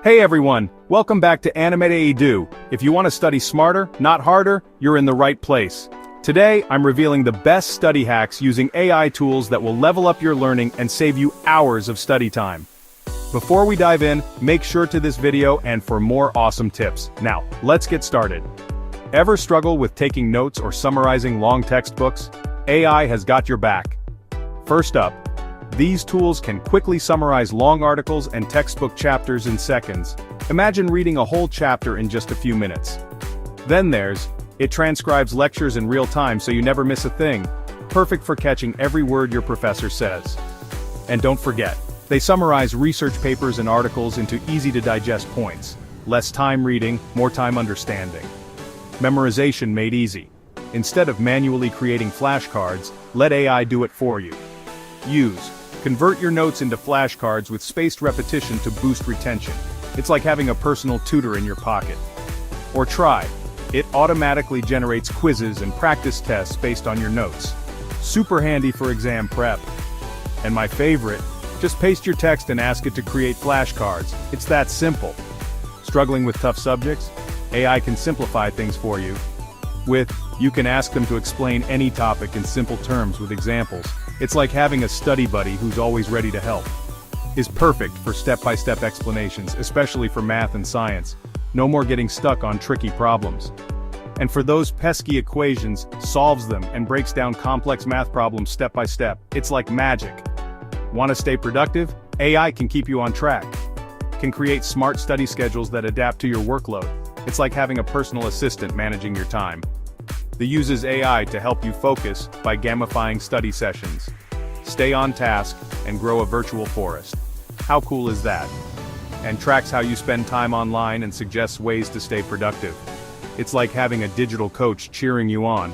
Hey everyone, welcome back to Animate Edu. If you want to study smarter, not harder, you're in the right place. Today, I'm revealing the best study hacks using AI tools that will level up your learning and save you hours of study time. Before we dive in, make sure to this video and for more awesome tips. Now, let's get started. Ever struggle with taking notes or summarizing long textbooks? AI has got your back. First up, these tools can quickly summarize long articles and textbook chapters in seconds. Imagine reading a whole chapter in just a few minutes. Then it transcribes lectures in real time so you never miss a thing. Perfect for catching every word your professor says. And don't forget, they summarize research papers and articles into easy-to-digest points. Less time reading, more time understanding. Memorization made easy. Instead of manually creating flashcards, let AI do it for you. Convert your notes into flashcards with spaced repetition to boost retention. It's like having a personal tutor in your pocket. Or try. It automatically generates quizzes and practice tests based on your notes. Super handy for exam prep. And my favorite, just paste your text and ask it to create flashcards. It's that simple. Struggling with tough subjects? AI can simplify things for you. You can ask them to explain any topic in simple terms with examples. It's like having a study buddy who's always ready to help. Is perfect for step-by-step explanations, especially for math and science. No more getting stuck on tricky problems. And for those pesky equations, solves them and breaks down complex math problems step by step. It's like magic. Want to stay productive? AI can keep you on track. Can create smart study schedules that adapt to your workload. It's like having a personal assistant managing your time. It uses AI to help you focus by gamifying study sessions. Stay on task and grow a virtual forest. How cool is that? And tracks how you spend time online and suggests ways to stay productive. It's like having a digital coach cheering you on.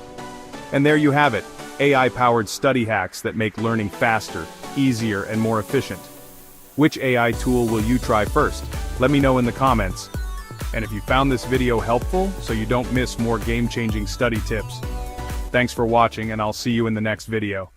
And there you have it, AI-powered study hacks that make learning faster, easier, and more efficient. Which AI tool will you try first? Let me know in the comments. And if you found this video helpful, so you don't miss more game-changing study tips. Thanks for watching, and I'll see you in the next video.